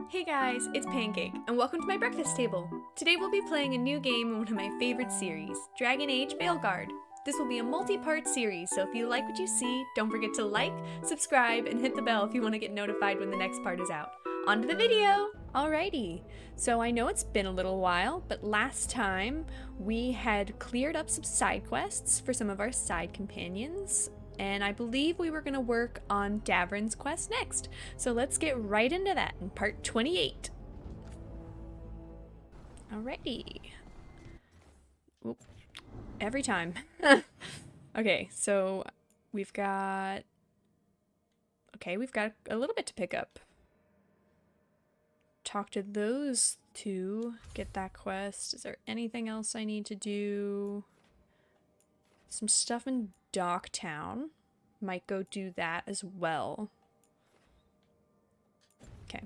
Hey guys, it's Pancake, and welcome to my breakfast table. Today we'll be playing a new game in one of my favorite series, Dragon Age Veilguard. This will be a multi-part series, so if you like what you see, don't forget to like, subscribe, and hit the bell if you want to get notified when the next part is out. On to the video! Alrighty, so I know it's been a little while, but last time we had cleared up some side quests for some of our side companions, and I believe we were going to work on Davrin's quest next. So let's get right into that in part 28. Alrighty. Oop. Every time. Okay, so we've got a little bit to pick up. Talk to those two, get that quest. Is there anything else I need to do? Some stuff in Docktown. Might go do that as well. Okay.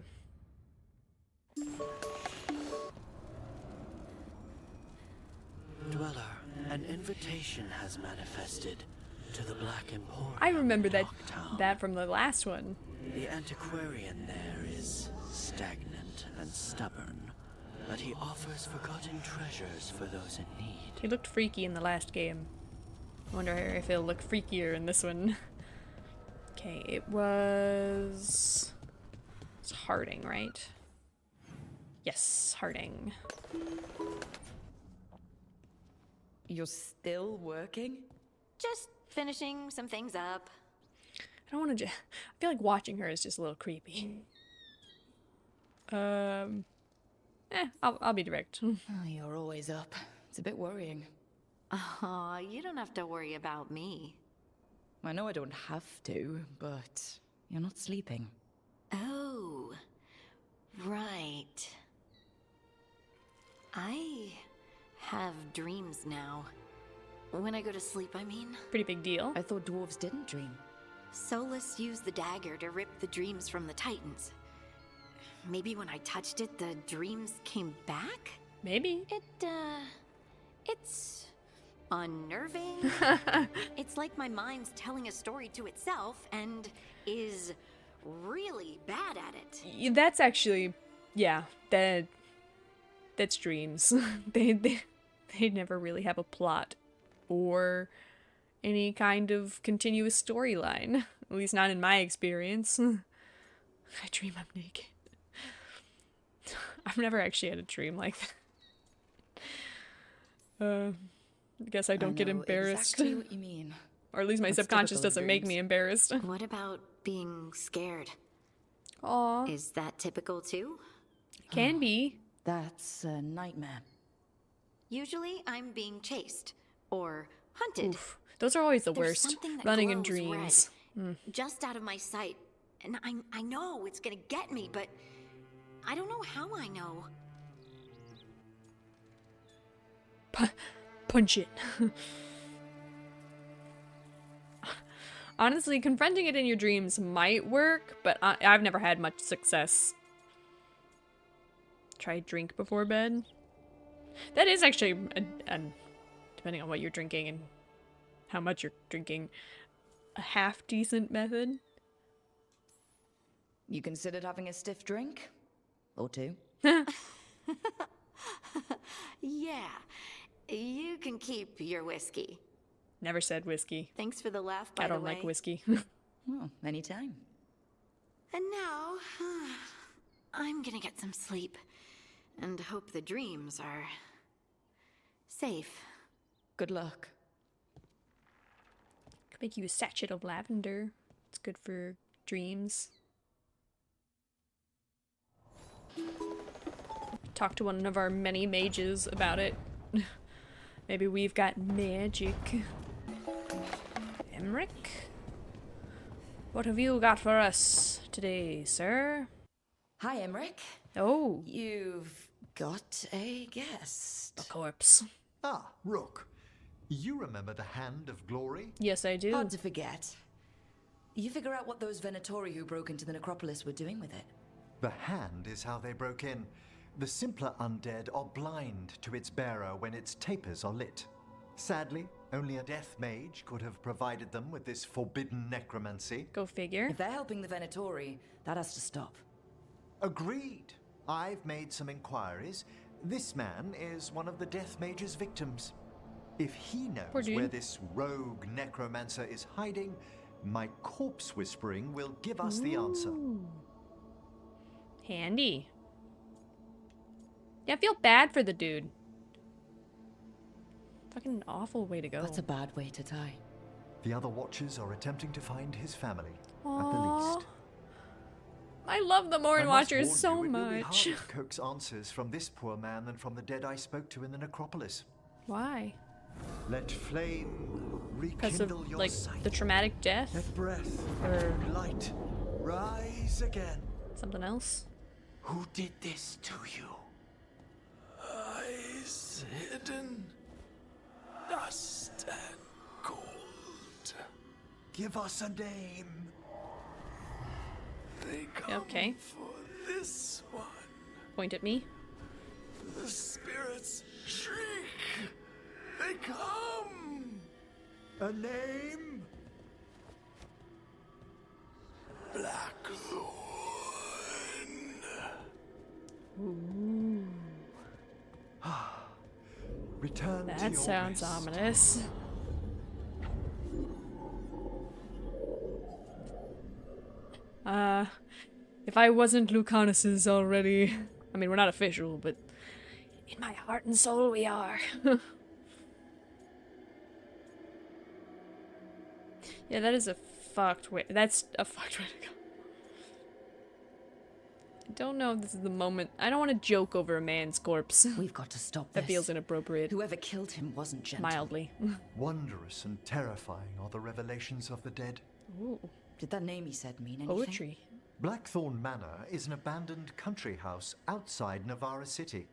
Dweller, an invitation has manifested to the Black Emporium. I remember Docktown. that from the last one. The antiquarian there is stagnant and stubborn, but he offers forgotten treasures for those in need. He looked freaky in the last game. I wonder if he'll look freakier in this one. Okay, it's Harding, right? Yes, Harding. You're still working? Just finishing some things up. I don't want to I feel like watching her is just a little creepy. I'll be direct. Oh, you're always up. It's a bit worrying. Aw, you don't have to worry about me. I know I don't have to, but you're not sleeping. Oh, right. I have dreams now. When I go to sleep, I mean. Pretty big deal. I thought dwarves didn't dream. Solus used the dagger to rip the dreams from the Titans. Maybe when I touched it, the dreams came back? Maybe. It's unnerving. It's like my mind's telling a story to itself and is really bad at it. That's actually, yeah, that's dreams. They never really have a plot or any kind of continuous storyline. At least not in my experience. I dream I'm naked. I've never actually had a dream like that. I guess I don't get embarrassed. Exactly what you mean. Or at least my That's subconscious typical of doesn't make dreams. me embarrassed. What about being scared? Aw, Is that typical too? can be. That's a nightmare. Usually I'm being chased or hunted. Oof. Those are always the There's worst. something that Running in glows dreams. red, just out of my sight. And I know it's gonna get me, but I don't know how I know. Punch it. Honestly, confronting it in your dreams might work, but I've never had much success. Try drink before bed. That is actually, depending on what you're drinking and how much you're drinking, a half-decent method. You considered having a stiff drink? Or two? Yeah, you can keep your whiskey. Never said whiskey. Thanks for the laugh, by I the don't way. like whiskey. Well, anytime. And now, I'm gonna get some sleep and hope the dreams are safe. Good luck. Could make you a sachet of lavender. It's good for dreams. Talk to one of our many mages about it. Maybe we've got magic. Emmerich? What have you got for us today, sir? Hi, Emmerich. Oh, You've got a guest. a corpse. Ah, Rook. You remember the Hand of Glory? Yes, I do. Hard to forget. You figure out what those Venatori who broke into the necropolis were doing with it. The Hand is how they broke in. The simpler undead are blind to its bearer when its tapers are lit. Sadly, only a death mage could have provided them with this forbidden necromancy. Go figure. If they're helping the Venatori, that has to stop. Agreed. I've made some inquiries. This man is one of the Death Mage's victims. If he knows where this rogue necromancer is hiding, my corpse whispering will give us the answer. Handy. Yeah, I feel bad for the dude. Fucking awful way to go. That's a bad way to die. The other watchers are attempting to find his family, Aww. at the least. I love the Morin I must Watchers warn so you, it will be much. harder to coax answers from this poor man than from the dead I spoke to in the necropolis. Why? Let flame Because of, rekindle your like, sight. the traumatic death? Let breath Or and light rise again. something else? Who did this to you? Eyes hidden, dust and gold. Give us a name. They come Okay. for this one. Point at me. The spirits shriek. They come. A name? Blackthorn. Return to That your sounds rest. ominous. If I wasn't Lucanus's already... I mean, we're not official, but... in my heart and soul we are. Yeah, that is a fucked way... That's a fucked way to go. I don't know if this is the moment... I don't want to joke over a man's corpse. We've got to stop That this. feels inappropriate. Whoever killed him wasn't gentle. Mildly. Wondrous and terrifying are the revelations of the dead. Ooh, Did that name he said mean anything? poetry. Blackthorn Manor is an abandoned country house outside Navarra City.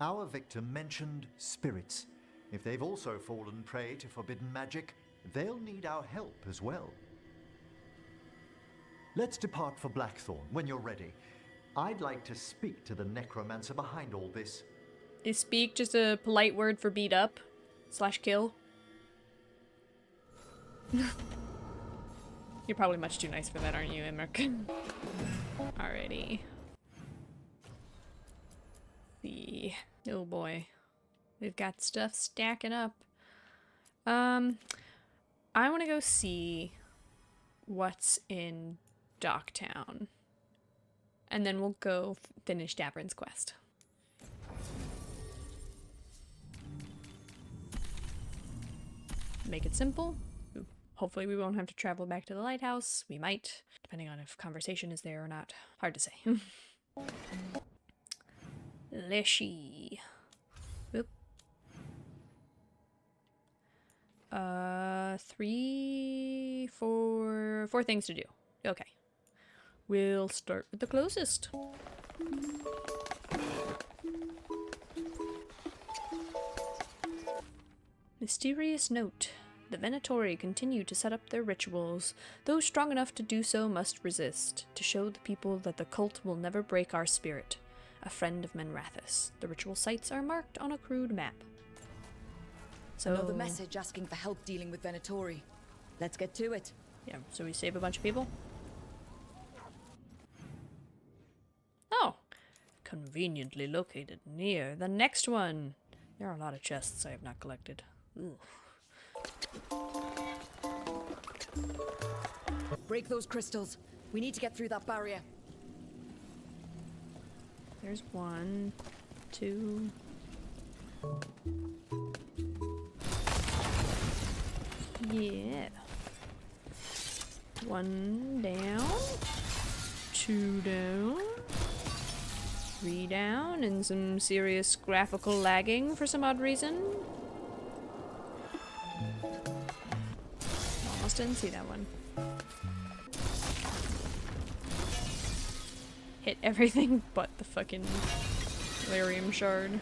Our victim mentioned spirits. If they've also fallen prey to forbidden magic, they'll need our help as well. Let's depart for Blackthorn when you're ready. I'd like to speak to the necromancer behind all this. Is speak just a polite word for beat up? / kill? You're probably much too nice for that, aren't you, Emmerich? Alrighty. See. Oh boy. We've got stuff stacking up. I want to go see what's in Docktown. And then we'll go finish Davrin's quest. Make it simple. Hopefully we won't have to travel back to the lighthouse. We might, depending on if conversation is there or not. Hard to say. Leshy. Oop. 4 things to do. Okay. We'll start with the closest. Mysterious note. The Venatori continue to set up their rituals. Those strong enough to do so must resist, to show the people that the cult will never break our spirit. A friend of Menrathis. The ritual sites are marked on a crude map. So Another message asking for help dealing with Venatori. Let's get to it. yeah, so we save a bunch of people. Oh, conveniently located near the next one. There are a lot of chests I have not collected. Ooh. Break those crystals. We need to get through that barrier. There's 1, 2. Yeah. 1 down. 2 down. 3 down, and some serious graphical lagging for some odd reason. Almost didn't see that one. Hit everything but the fucking Valerium shard.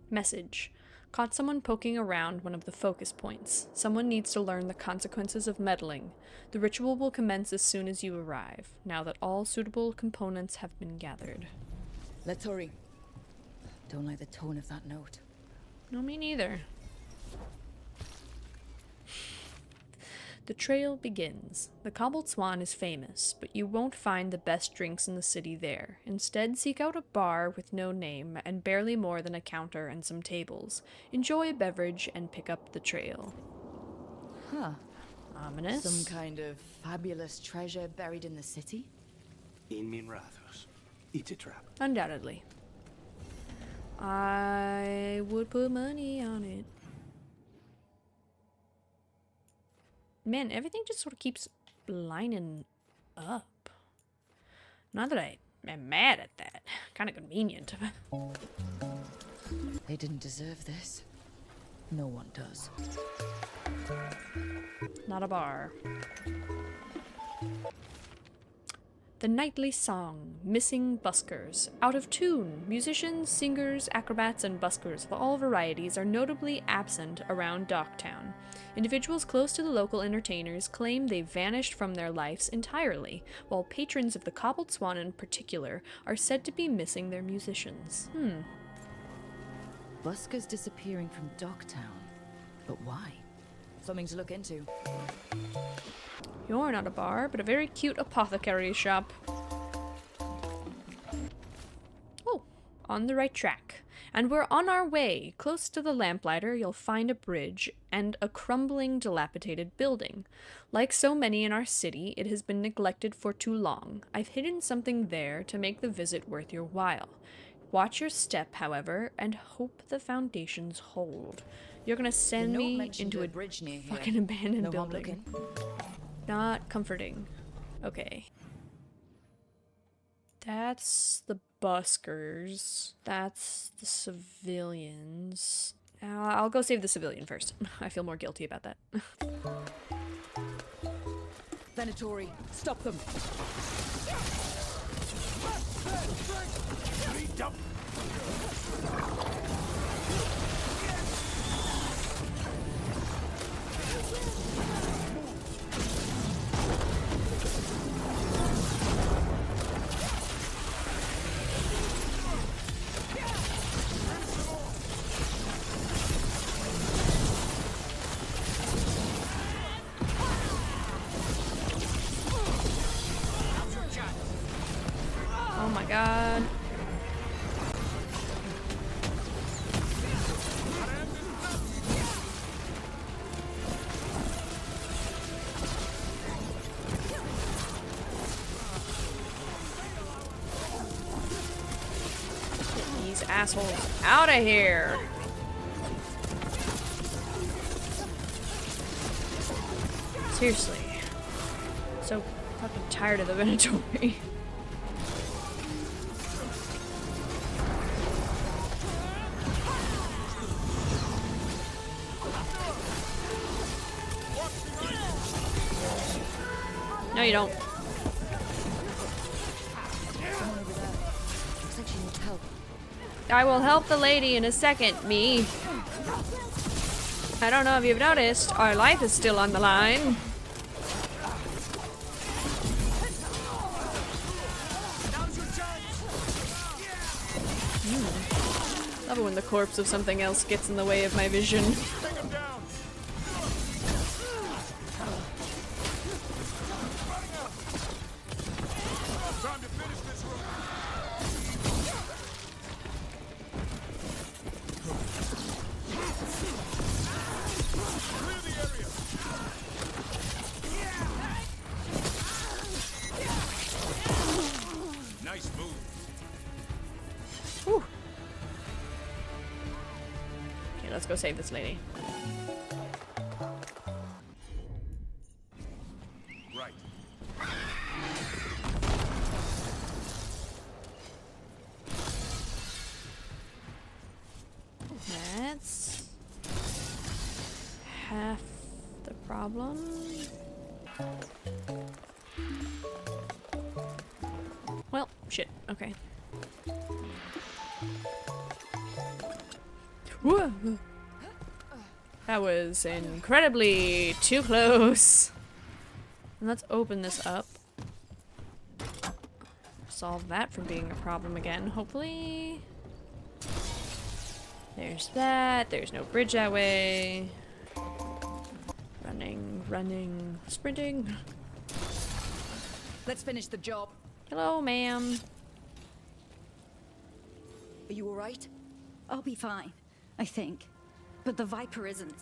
Message. Caught someone poking around one of the focus points. Someone needs to learn the consequences of meddling. The ritual will commence as soon as you arrive, now that all suitable components have been gathered. Let's hurry. Don't like the tone of that note. No, me neither. The trail begins. The Cobbled Swan is famous, but you won't find the best drinks in the city there. Instead, seek out a bar with no name and barely more than a counter and some tables. Enjoy a beverage and pick up the trail. Huh. Ominous. Some kind of fabulous treasure buried in the city? In min rathos. It's a trap. Undoubtedly. I would put money on it. Man, everything just sort of keeps lining up. Not that I am mad at that. Kind of convenient. They didn't deserve this. No one does. Not a bar. The nightly song, missing buskers. Out of tune, musicians, singers, acrobats, and buskers of all varieties are notably absent around Docktown. Individuals close to the local entertainers claim they vanished from their lives entirely, while patrons of the Cobbled Swan in particular are said to be missing their musicians. Buskers disappearing from Docktown. But why? Something to look into. You're not a bar, but a very cute apothecary shop. Oh, on the right track. And we're on our way. Close to the lamplighter, you'll find a bridge and a crumbling, dilapidated building. Like so many in our city, it has been neglected for too long. I've hidden something there to make the visit worth your while. Watch your step, however, and hope the foundations hold. You're gonna send me into a bridge near here. fucking abandoned No harm building. looking. Not comforting. Okay. That's the buskers. That's the civilians. I'll go save the civilian first. I feel more guilty about that. Venatori, stop them! Oh my god. Get these assholes out of here. Seriously. So fucking tired of the Venatori. No, you don't. Someone over there. Looks like she needs help. I will help the lady in a second, me. I don't know if you've noticed, our life is still on the line. Love it when the corpse of something else gets in the way of my vision. Nice move. Whew. Okay, let's go save this lady. Right. That's half the problem. Well, shit. Okay. Whoa. That was incredibly too close. And let's open this up. Solve that from being a problem again, hopefully. There's that. There's no bridge that way. Running, running, sprinting. Let's finish the job. Hello, ma'am. Are you alright? I'll be fine, I think. But the Viper isn't.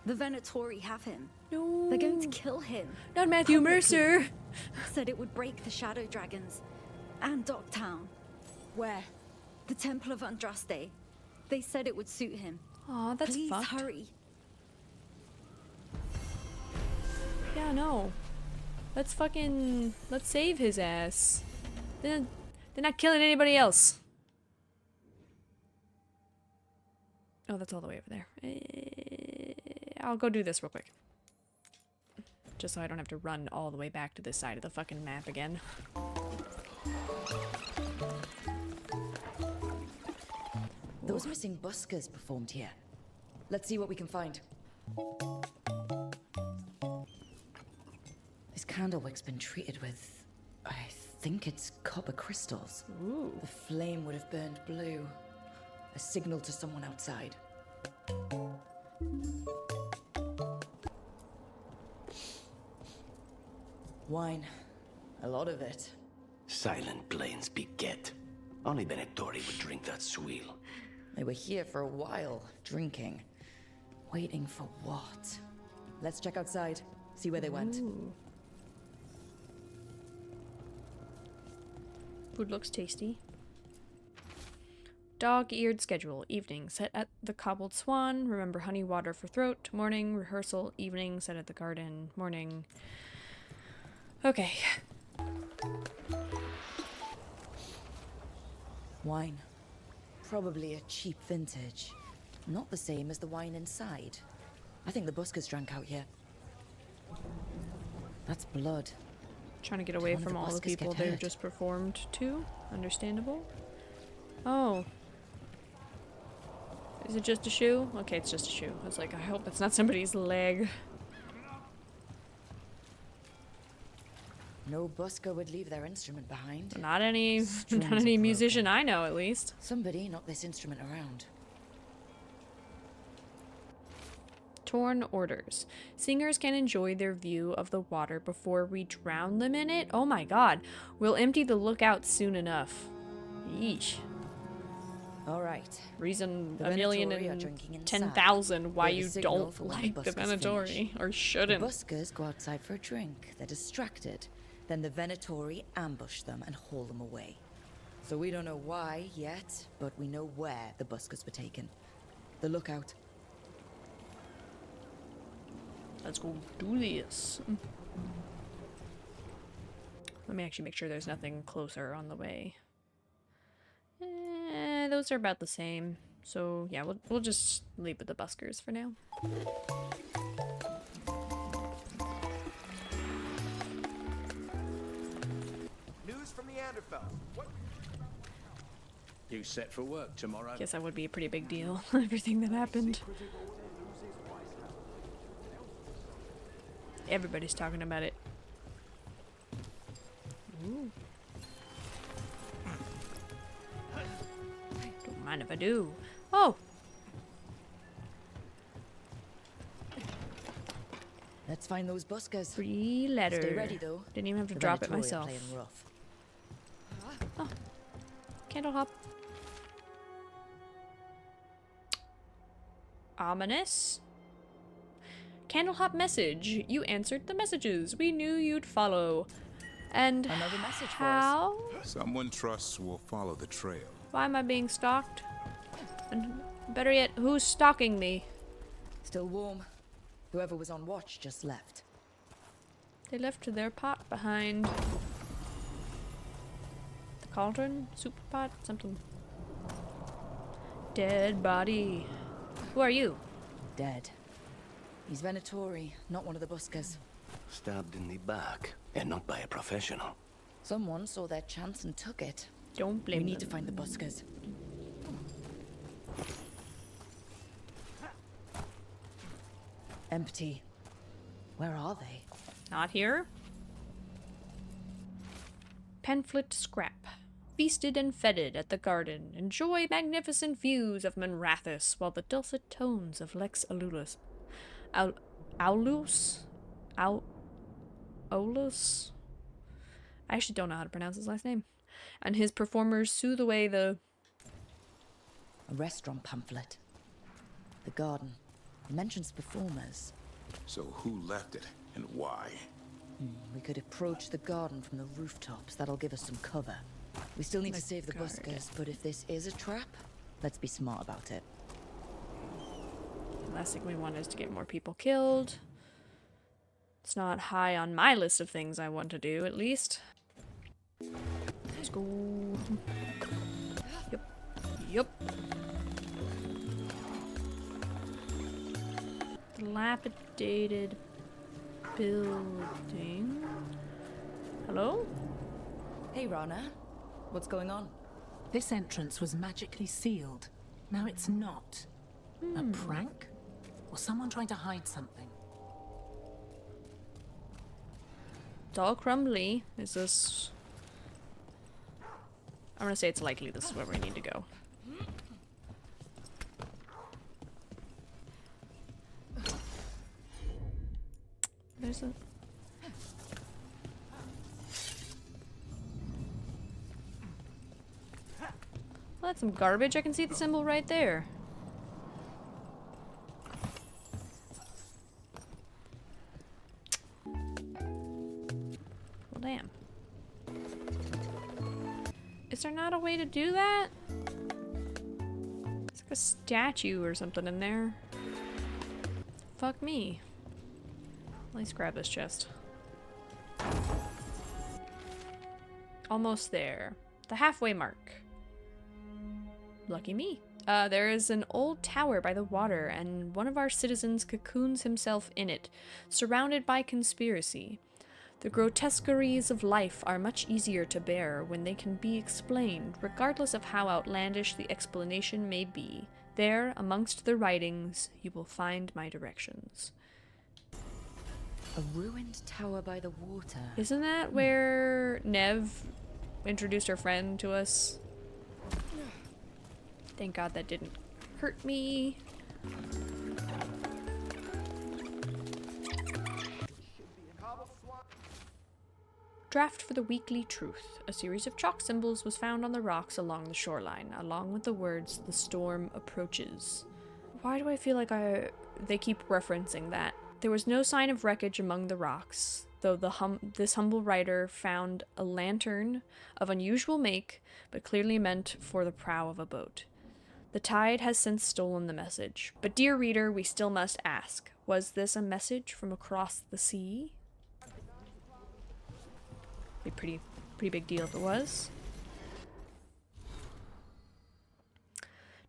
The Venatori have him. No. They're going to kill him. Not Matthew Publicly. Mercer. Said it would break the Shadow Dragons. And Docktown. Where? The Temple of Andraste. They said it would suit him. Aw, that's Please fucked. hurry. Yeah, no. Let's save his ass. They're not killing anybody else. Oh, that's all the way over there. I'll go do this real quick. Just so I don't have to run all the way back to this side of the fucking map again. Those missing buskers performed here. Let's see what we can find. This candlewick's been treated with, I think it's copper crystals. Ooh. The flame would have burned blue. A signal to someone outside. Wine. A lot of it. Silent plains beget. Only Venatori would drink that swill. They were here for a while, drinking. Waiting for what? Let's check outside, see where they went. Ooh. Food looks tasty. Dog-eared schedule. Evening, set at the Cobbled Swan. Remember honey water for throat. Morning, rehearsal. Evening, set at the garden. Morning. Okay. Wine. Probably a cheap vintage. Not the same as the wine inside. I think the buskers drank out here. That's blood. Trying to get away One of from the all the buskers people get they're hurt. just performed to. Understandable. Oh. Is it just a shoe? Okay, it's just a shoe. I was like, I hope it's not somebody's leg. No busker would leave their instrument behind. Not any Strings not any are musician broken. I know, at least. Somebody knocked this instrument around. Torn orders. Singers can enjoy their view of the water before we drown them in it. Oh my god. We'll empty the lookout soon enough. Yeesh. All right. Reason The a million Venatori are and drinking inside. 10,000 why They're the you signal don't for when like the buskers Venatori. finish. Or The shouldn't. buskers go outside for a drink. They're distracted. Then the Venatori ambush them and haul them away. So we don't know why yet, but we know where the buskers were taken. The lookout. Let's go do this. Let me actually make sure there's nothing closer on the way. Those are about the same. So yeah, we'll just leave with the buskers for now. News from the Anderfell. What? You set for work tomorrow? Guess that would be a pretty big deal. Everything that happened. Everybody's talking about it. Ooh. Don't mind if I do. Oh! Let's find those buskers. Free letter. Stay ready, though. Didn't even have to The drop it Venatori are myself. playing rough. Oh. Candle hop. Ominous. Candle hop message. You answered the messages. We knew you'd follow. And Another message for us. how? Someone trusts will follow the trail. Why am I being stalked? And better yet, who's stalking me? Still warm. Whoever was on watch just left. They left their pot behind. The cauldron? Soup pot? Something. Dead body. Who are you? Dead. He's Venatori, not one of the buskers. Stabbed in the back, and not by a professional. Someone saw their chance and took it. Don't blame We need to them. find the buskers. Empty. Where are they? Not here. Pamphlet scrap. feasted and feted at the garden, enjoy magnificent views of Manrathus, while the dulcet tones of Lex Aulus, Aulus? I actually don't know how to pronounce his last name. And his performers soothe away the... A restaurant pamphlet. The garden. It mentions performers. So who left it, and why? We could approach the garden from the rooftops. That'll give us some cover. We still need to save the buskers, but if this is a trap, let's be smart about it. The last thing we want is to get more people killed. It's not high on my list of things I want to do, at least. Let's go. Yep. Dilapidated building. Hello? Hey, Rana. What's going on? This entrance was magically sealed. Now it's not. A prank? Or someone trying to hide something? It's all crumbly. Is this... I'm gonna say it's likely this is where we need to go. There's a... Well, that's some garbage. I can see the symbol right there. Well, damn. Is there not a way to do that? It's like a statue or something in there. Fuck me. At least grab this chest. Almost there. The halfway mark. Lucky me. There is an old tower by the water, and one of our citizens cocoons himself in it, surrounded by conspiracy. The grotesqueries of life are much easier to bear when they can be explained, regardless of how outlandish the explanation may be. There, amongst the writings, you will find my directions. A ruined tower by the water. Isn't that where Nev introduced her friend to us? Thank God that didn't hurt me. Draft for the Weekly Truth. A series of chalk symbols was found on the rocks along the shoreline, along with the words, "The storm approaches." Why do I feel like they keep referencing that? There was no sign of wreckage among the rocks, though this humble writer found a lantern of unusual make, but clearly meant for the prow of a boat. The tide has since stolen the message. But dear reader, we still must ask, was this a message from across the sea? Be pretty big deal if it was.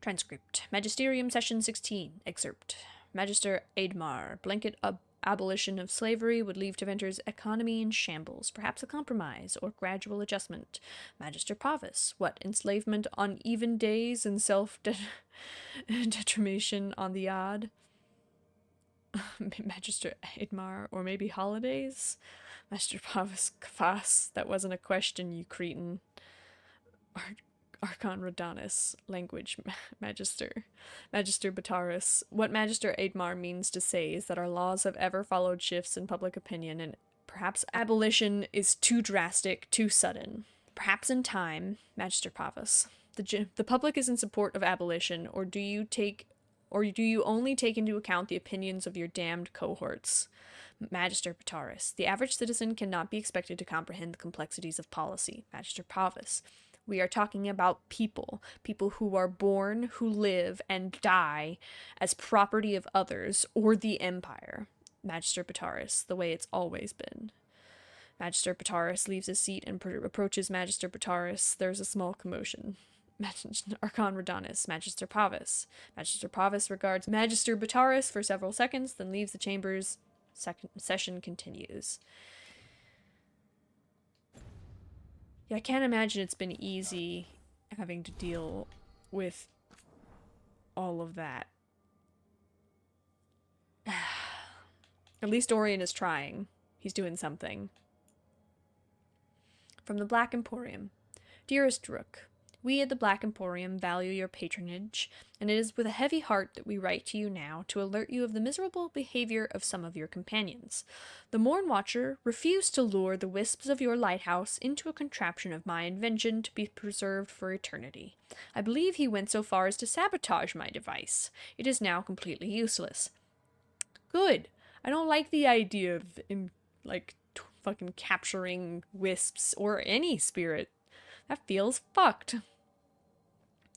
Transcript. Magisterium Session 16. Excerpt. Magister Aidmar. Blanket abolition of slavery would leave Tevinter's economy in shambles. Perhaps a compromise or gradual adjustment. Magister Pavis. What? Enslavement on even days and self-determination on the odd? Magister Aidmar. Or maybe holidays? Magister Pavis Kafas. That wasn't a question, you cretin. Archon Rodanus. Language. Magister. Magister Bataris. What Magister Aidmar means to say is that our laws have ever followed shifts in public opinion, and perhaps abolition is too drastic, too sudden. Perhaps in time, Magister Pavis. The public is in support of abolition, or do you only take into account the opinions of your damned cohorts? Magister Bataris. The average citizen cannot be expected to comprehend the complexities of policy. Magister Pavis. We are talking about people who are born, who live, and die as property of others, or the Empire. Magister Bataris, the way it's always been. Magister Bataris leaves his seat and approaches Magister Bataris. There's a small commotion. Archon Rodanus, Magister Pavis. Magister Pavis regards Magister Bataris for several seconds, then leaves the chambers. Session continues. Yeah, I can't imagine it's been easy having to deal with all of that. At least Dorian is trying. He's doing something. From the Black Emporium. Dearest Rook, we at the Black Emporium value your patronage, and it is with a heavy heart that we write to you now to alert you of the miserable behavior of some of your companions. The Morn Watcher refused to lure the wisps of your lighthouse into a contraption of my invention to be preserved for eternity. I believe he went so far as to sabotage my device. It is now completely useless. Good. I don't like the idea of, fucking capturing wisps or any spirit. That feels fucked.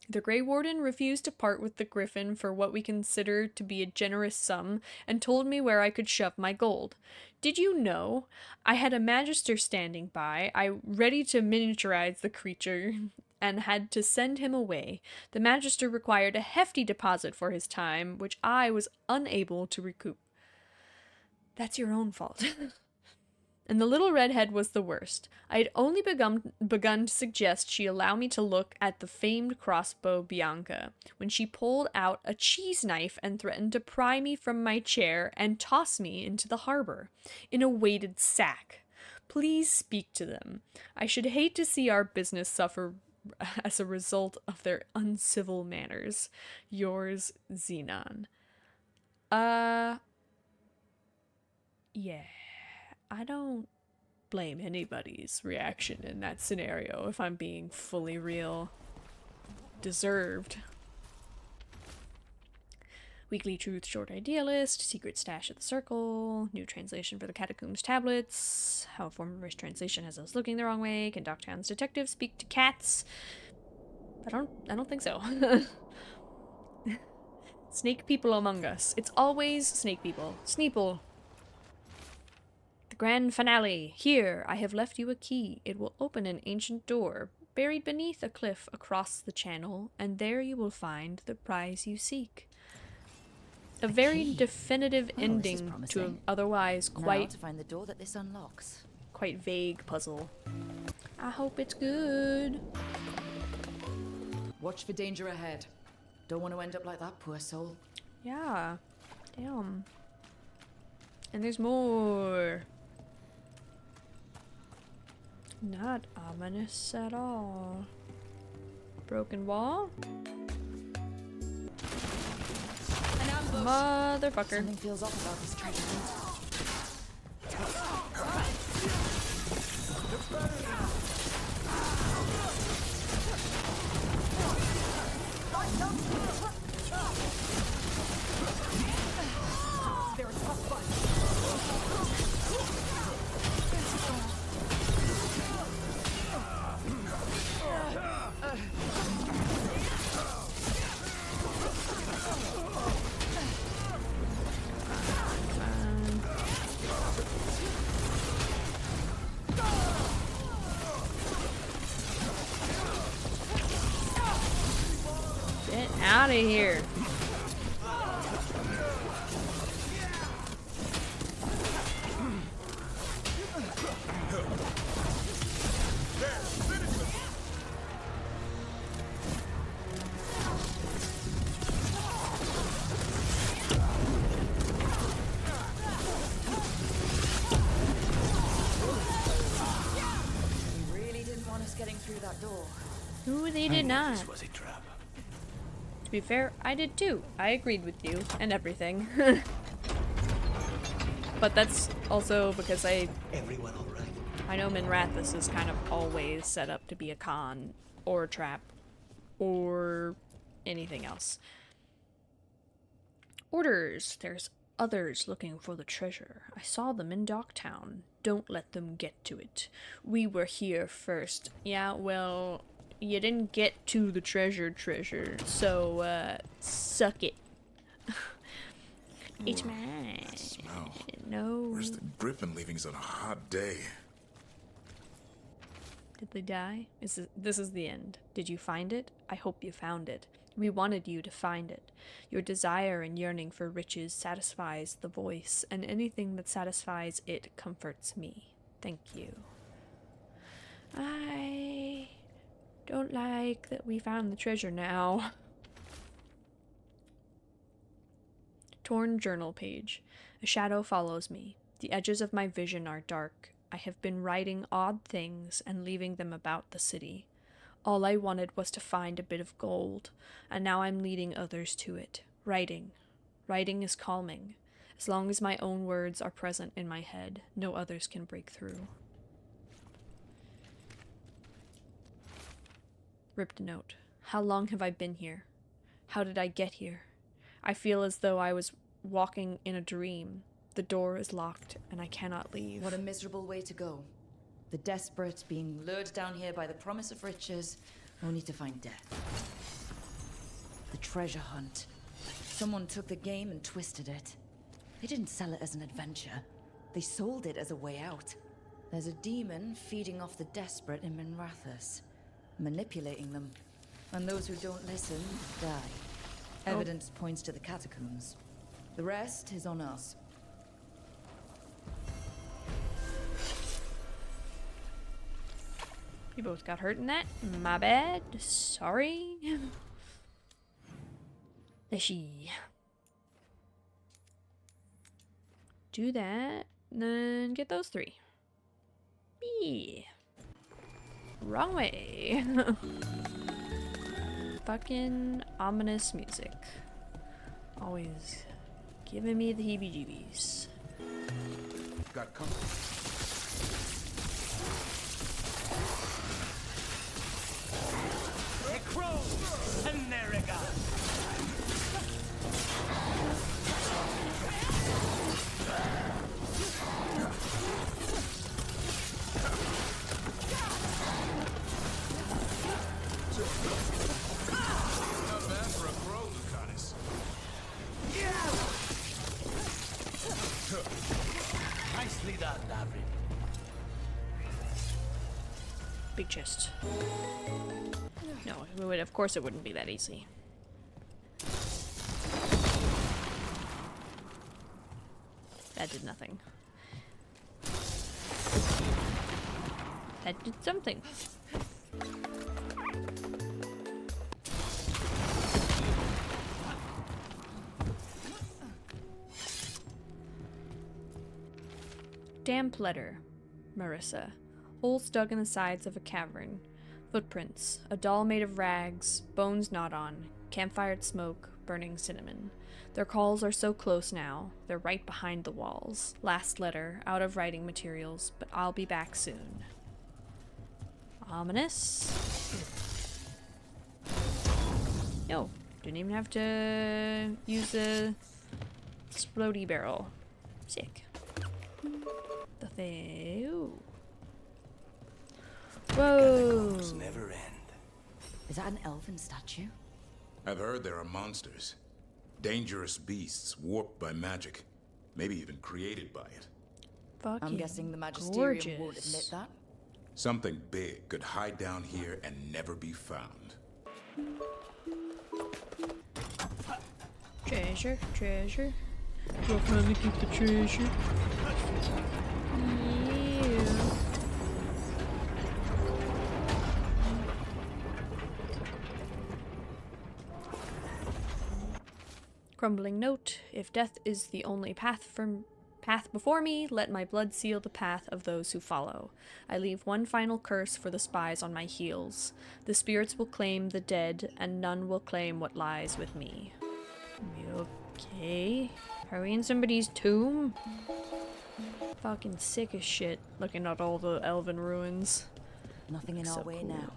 The Grey Warden refused to part with the griffin for what we consider to be a generous sum and told me where I could shove my gold. Did you know? I had a magister standing by, ready to miniaturize the creature, and had to send him away. The magister required a hefty deposit for his time, which I was unable to recoup. That's your own fault. And the little redhead was the worst. I had only begun to suggest she allow me to look at the famed crossbow Bianca, when she pulled out a cheese knife and threatened to pry me from my chair and toss me into the harbor, in a weighted sack. Please speak to them. I should hate to see our business suffer as a result of their uncivil manners. Yours, Xenon. Yeah. I don't blame anybody's reaction in that scenario, if I'm being fully real. Deserved. Weekly Truth Short Idealist, Secret Stash of the Circle, new translation for the Catacombs tablets, how a former British translation has us looking the wrong way, can Docktown's detectives speak to cats? I don't think so. Snake people among us. It's always snake people. Sneeple. Grand finale. Here, I have left you a key. It will open an ancient door, buried beneath a cliff across the channel, and there you will find the prize you seek. A very definitive ending to an otherwise quite to find the door that this unlocks. Quite vague puzzle. I hope it's good. Watch for danger ahead. Don't want to end up like that poor soul. Yeah. Damn. And there's more. Not ominous at all. Broken wall? An ambush. Motherfucker. Something feels off about this treasure. They're a tough bunch. Get out of here. Getting through that door. Ooh, they did not. This was a trap. To be fair, I did too. I agreed with you and everything. But that's also because Everyone all right? I know Minrathous is kind of always set up to be a con or a trap or anything else. Orders. There's others looking for the treasure. I saw them in Docktown. Don't let them get to it. We were here first. Yeah, well, you didn't get to the treasure, so, suck it. It's mine. That smell. No. Where's the griffin leavings on a hot day? Did they die? This is the end. Did you find it? I hope you found it. We wanted you to find it. Your desire and yearning for riches satisfies the voice, and anything that satisfies it comforts me. Thank you. I don't like that we found the treasure now. Torn journal page. A shadow follows me. The edges of my vision are dark. I have been writing odd things and leaving them about the city. All I wanted was to find a bit of gold, and now I'm leading others to it. Writing. Writing is calming. As long as my own words are present in my head, no others can break through. Ripped note. How long have I been here? How did I get here? I feel as though I was walking in a dream. The door is locked, and I cannot leave. What a miserable way to go. The desperate being lured down here by the promise of riches, only to find death. The treasure hunt. Someone took the game and twisted it. They didn't sell it as an adventure. They sold it as a way out. There's a demon feeding off the desperate in Minrathous, manipulating them. And those who don't listen, die. Evidence points to the Catacombs. The rest is on us. You both got hurt in that? My bad. Sorry. Let's see. Do that, then get those 3. Yeah. Wrong way. Fucking ominous music. Always giving me the heebie-jeebies. Got company. Nicely done, Davrin. Big chest. No, it would, of course it wouldn't be that easy. That did nothing. That did something. Damp letter. Marissa. Holes dug in the sides of a cavern. Footprints. A doll made of rags. Bones gnawed on. Campfired smoke. Burning cinnamon. Their calls are so close now. They're right behind the walls. Last letter. Out of writing materials. But I'll be back soon. Ominous. No. Didn't even have to use a explodey barrel. Sick. The thing. Ooh. Whoa. Never end. Is that an elven statue? I've heard there are monsters. Dangerous beasts warped by magic. Maybe even created by it. Fucking I'm guessing the Magisterium won't gorgeous. admit that. Something big could hide down here and never be found. Treasure, treasure. We'll finally get the treasure. Yeah. Crumbling note. If death is the only path before me, let my blood seal the path of those who follow. I leave one final curse for the spies on my heels. The spirits will claim the dead, and none will claim what lies with me. Okay. Are we in somebody's tomb? Fucking sick as shit, looking at all the elven ruins. Nothing in our way now.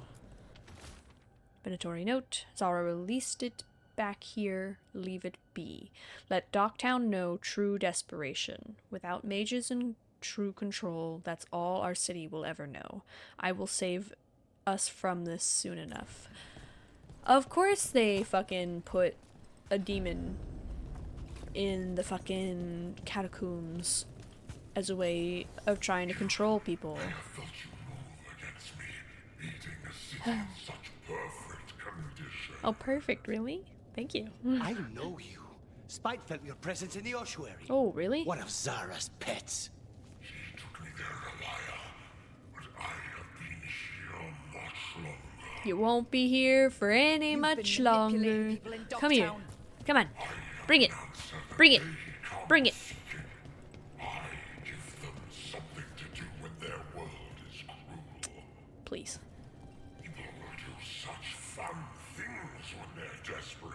Benatory note. Zara released it back here. Leave it be. Let Docktown know true desperation. Without mages and true control, that's all our city will ever know. I will save us from this soon enough. Of course they fucking put a demon in the fucking catacombs as a way of trying to control people. I have felt you move against me, eating a city in such perfect condition. Oh, perfect, really? Thank you. I know you. Spite felt your presence in the ossuary. Oh, really? One of Zara's pets. She took me there, Elia, but I have been here much longer. You won't be here for any much longer. Come here. Come on. Bring it. Bring it. Bring it. I give them something to do when their world is cruel. Please. People will do fun things when they're desperate.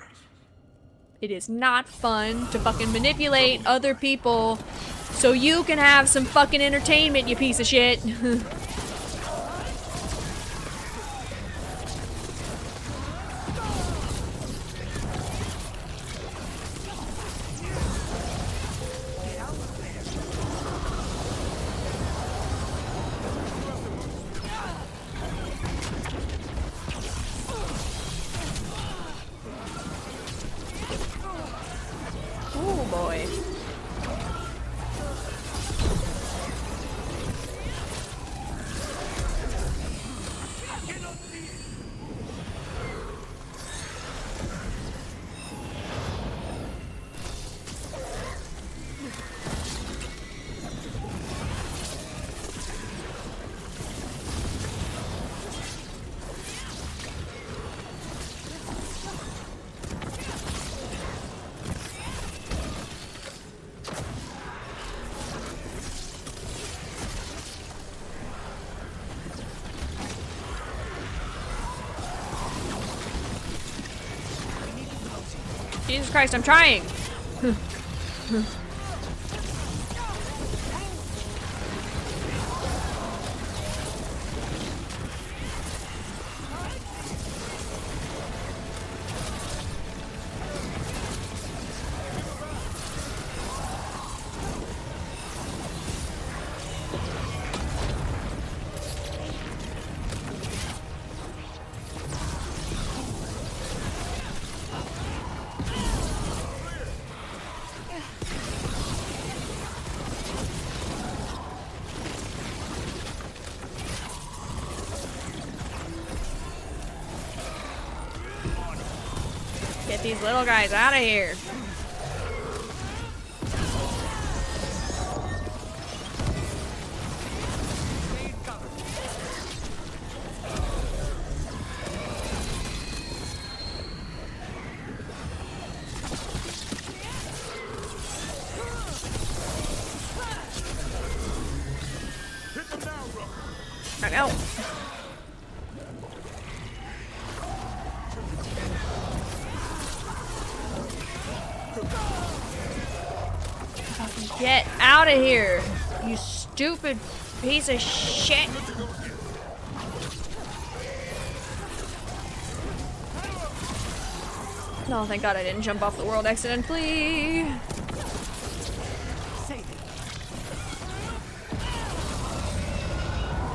It is not fun to fucking manipulate other people so you can have some fucking entertainment, you piece of shit. Oh boy. Jesus Christ, I'm trying! Get these little guys out of here. I know. Get out of here, you stupid piece of shit. No, thank God I didn't jump off the world accidentally.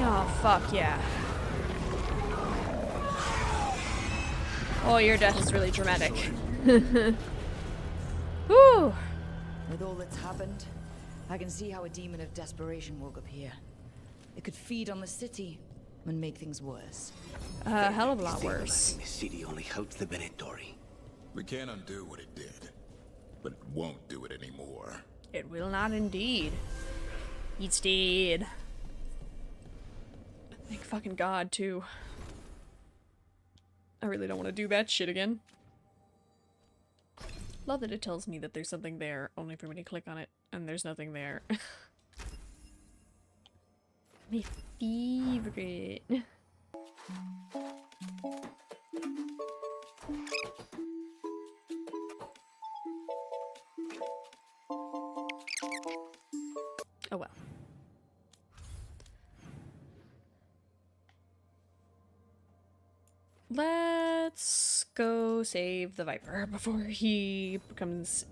Oh, fuck yeah. Oh, your death is really dramatic. Whew. With all that's happened, I can see how a demon of desperation woke up here. It could feed on the city and make things worse. A hell of a lot worse. The city only helps the Venatori. We can't undo what it did, but it won't do it anymore. It will not indeed. It's dead. Thank fucking God, too. I really don't want to do that shit again. Love that it tells me that there's something there, only for me to click on it, and there's nothing there. My favorite. Oh well. Let's go save the Viper before he becomes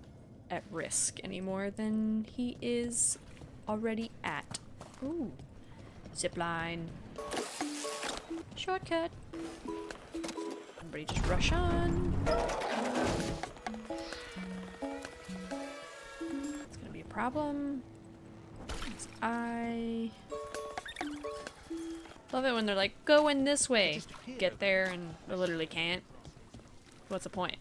at risk any more than he is already at. Ooh. Zipline. Shortcut. Everybody just rush on. It's gonna be a problem. I love it when they're like, go in this way. Get there and they literally can't. What's the point?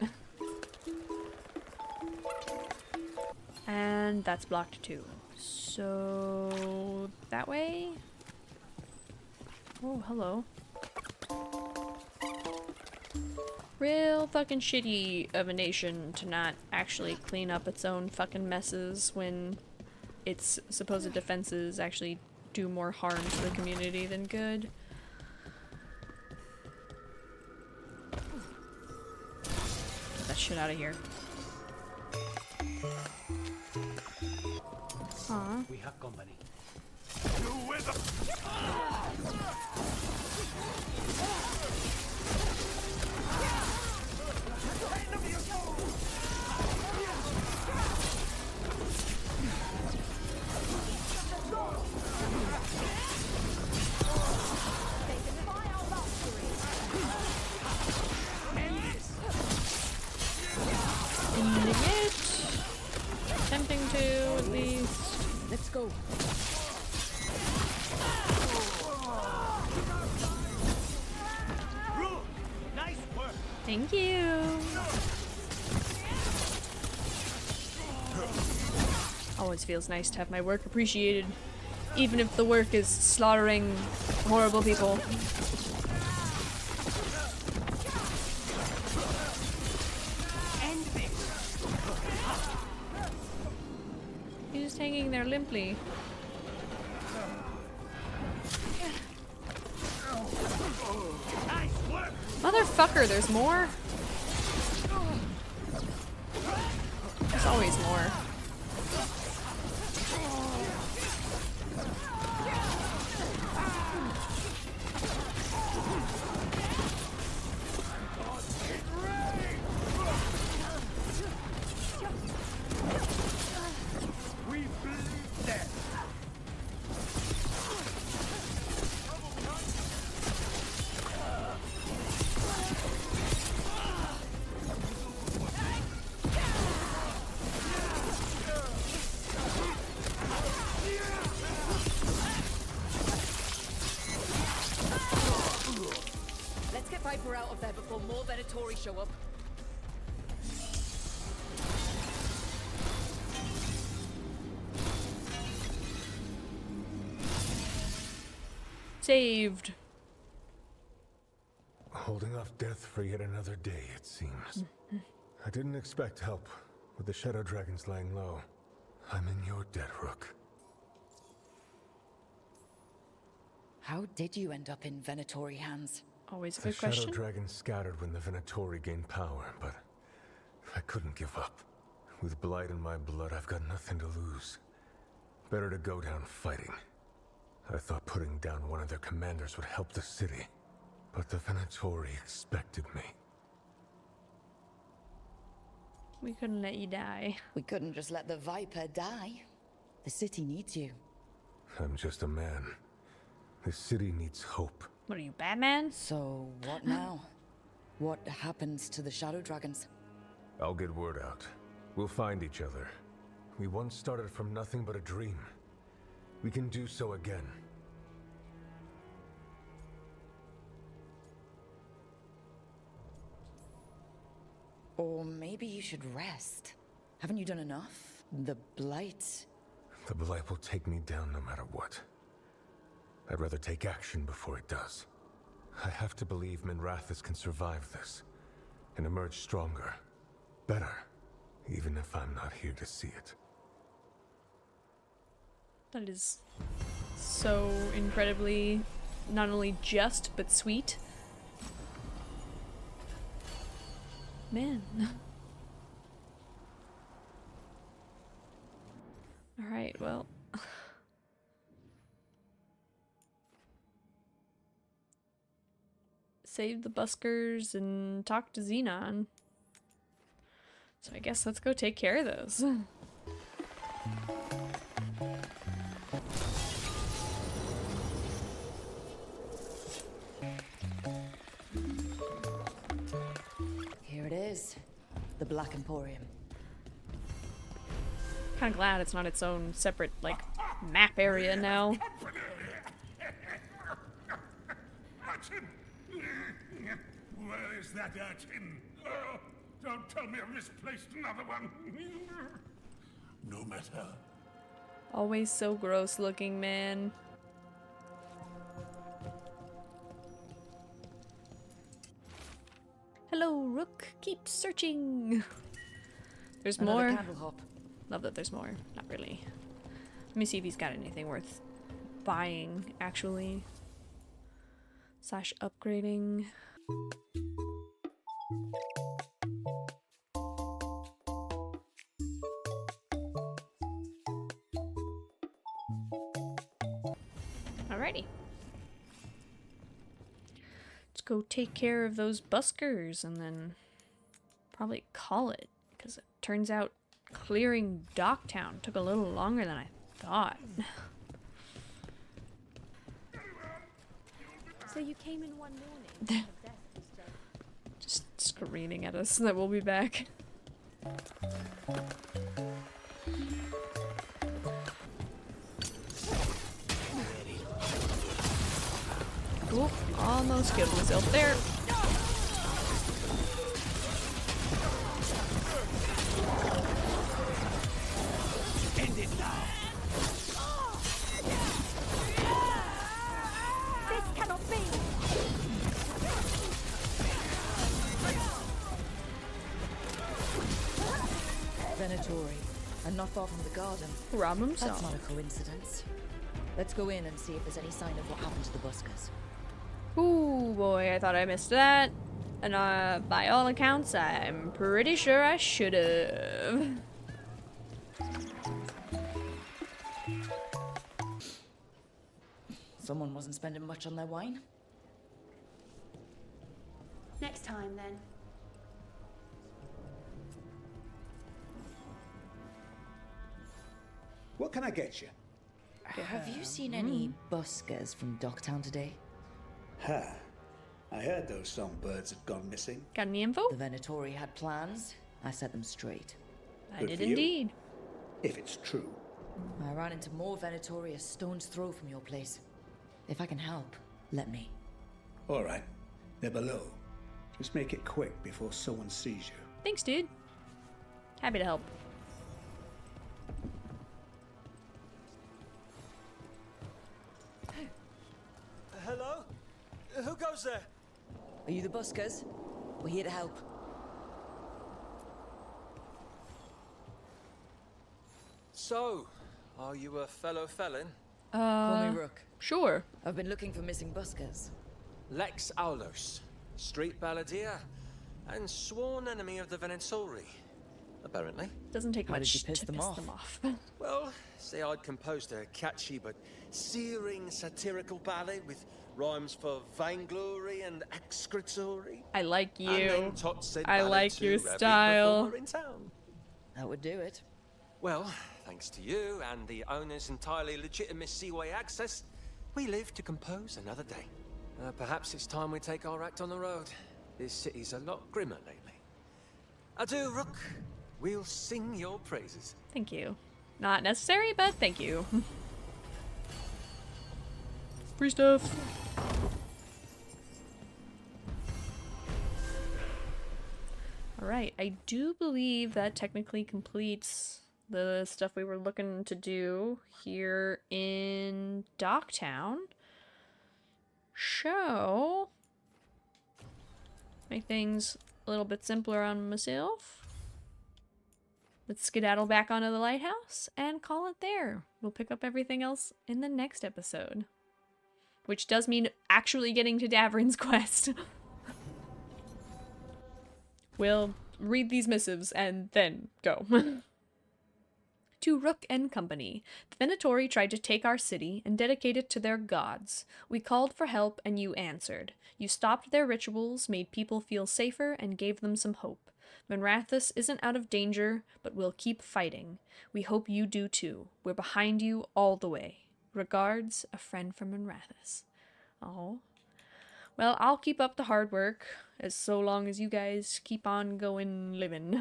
And that's blocked too. So that way? Oh, hello. Real fucking shitty of a nation to not actually clean up its own fucking messes when its supposed defenses actually do more harm to the community than good. shit out of here. Aw. We have company. Ending it. Attempting to, at least. Let's go. Nice work. Thank you. Always feels nice to have my work appreciated, even if the work is slaughtering horrible people. He's just hanging there limply. Motherfucker, there's more? There's always more. Let's get Viper out of there before more Venatori show up. Saved. Holding off death for yet another day, it seems. I didn't expect help, with the Shadow Dragons laying low. I'm in your debt, Rook. How did you end up in Venatori hands? Always a The good question. Shadow Dragons scattered when the Venatori gained power, but I couldn't give up. With blight in my blood, I've got nothing to lose. Better to go down fighting. I thought putting down one of their commanders would help the city, but the Venatori expected me. We couldn't let you die. We couldn't just let the Viper die. The city needs you. I'm just a man. The city needs hope. What are you, Batman? So, what now? What happens to the Shadow Dragons? I'll get word out. We'll find each other. We once started from nothing but a dream. We can do so again. Or maybe you should rest. Haven't you done enough? The blight. The blight will take me down no matter what. I'd rather take action before it does. I have to believe Minrathis can survive this and emerge stronger, better, even if I'm not here to see it. That is so incredibly not only just, but sweet. Man. Alright, well. Save the buskers and talk to Xenon. So I guess let's go take care of those. Here it is. The Black Emporium. Kinda glad it's not its own separate, like, map area now. Urchin! Where is that urchin? Oh, don't tell me I've misplaced another one. No matter. Always so gross looking, man. Hello, Rook. Keep searching. There's Another more. candle hop. Love that there's more. Not really. Let me see if he's got anything worth buying, actually. / upgrading. Alrighty. Let's go take care of those buskers and then probably call it, because it turns out clearing Docktown took a little longer than I thought. So you came in one morning. Just screaming at us that we'll be back. Oop, almost killed myself there. End it now. This cannot be. Venatori, and not far from the garden. Rob himself. That's not a coincidence. Let's go in and see if there's any sign of what happened to the buskers. Ooh boy, I thought I missed that. And by all accounts, I'm pretty sure I should've. Someone wasn't spending much on their wine. Next time, then. What can I get you? Have you seen any buskers from Docktown today? Ha. I heard those songbirds had gone missing. Got any info? The Venatori had plans. I set them straight. I did indeed. If it's true. I ran into more Venatori a stone's throw from your place. If I can help, let me. All right. They're below. Just make it quick before someone sees you. Thanks, dude. Happy to help. Hello? Who goes there? Are you the buskers? We're here to help. So, are you a fellow felon? Call me Rook. Sure. I've been looking for missing buskers. Lex Aulos, street balladeer, and sworn enemy of the Venatori, apparently. Doesn't take How much did you piss to them piss off? them off. Well, say I'd composed a catchy but searing satirical ballad with rhymes for vainglory and excretory. I like And then you. Tot said I ballad like to your every style. performer in town. That would do it. Well, thanks to you and the owner's entirely legitimate seaway access, we live to compose another day. Perhaps it's time we take our act on the road. This city's a lot grimmer lately. Adieu, Rook. We'll sing your praises. Thank you. Not necessary, but thank you. Free stuff. Alright, I do believe that technically completes the stuff we were looking to do here in Docktown. So, make things a little bit simpler on myself. Let's skedaddle back onto the lighthouse and call it there. We'll pick up everything else in the next episode. Which does mean actually getting to Davrin's quest. We'll read these missives and then go. To Rook and Company, the Venatori tried to take our city and dedicate it to their gods. We called for help and you answered. You stopped their rituals, made people feel safer, and gave them some hope. Manrathus isn't out of danger, but we'll keep fighting. We hope you do too. We're behind you all the way. Regards, a friend from Manrathus. Oh. Well, I'll keep up the hard work, as so long as you guys keep on going living.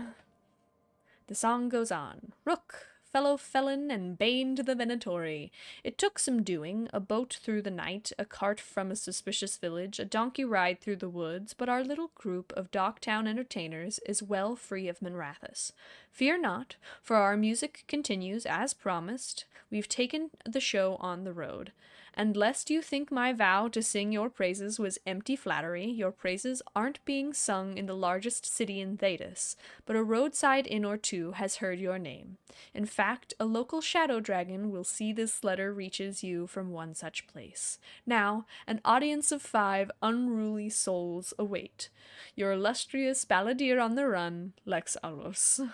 The song goes on. Rook, fellow felon and bane to the Venatori. It took some doing, a boat through the night, a cart from a suspicious village, a donkey ride through the woods, but our little group of Docktown entertainers is well free of Manrathus. Fear not, for our music continues as promised. We've taken the show on the road. And lest you think my vow to sing your praises was empty flattery, your praises aren't being sung in the largest city in Thedas, but a roadside inn or two has heard your name. In fact, a local shadow dragon will see this letter reaches you from one such place. Now, an audience of 5 unruly souls await. Your illustrious balladeer on the run, Lex Aulos.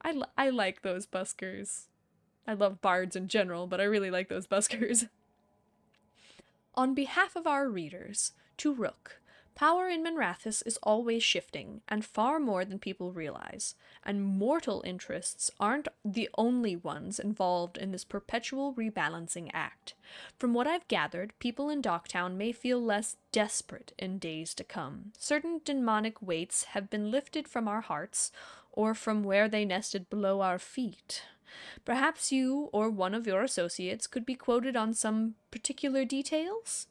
I like those buskers. I love bards in general, but I really like those buskers. On behalf of our readers, to Rook, power in Manrathus is always shifting, and far more than people realize, and mortal interests aren't the only ones involved in this perpetual rebalancing act. From what I've gathered, people in Docktown may feel less desperate in days to come. Certain demonic weights have been lifted from our hearts, or from where they nested below our feet. Perhaps you or one of your associates could be quoted on some particular details?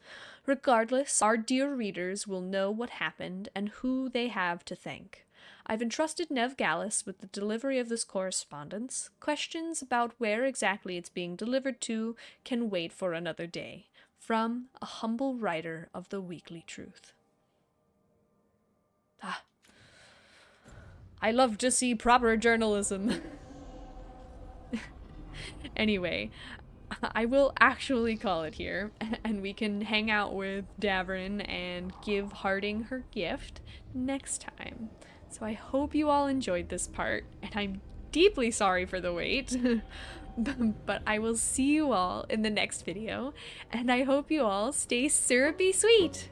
Regardless, our dear readers will know what happened and who they have to thank. I've entrusted Nev Gallus with the delivery of this correspondence. Questions about where exactly it's being delivered to can wait for another day. From a humble writer of the Weekly Truth. I love to see proper journalism. Anyway, I will actually call it here, and we can hang out with Davrin and give Harding her gift next time. So I hope you all enjoyed this part, and I'm deeply sorry for the wait, but I will see you all in the next video, and I hope you all stay syrupy sweet!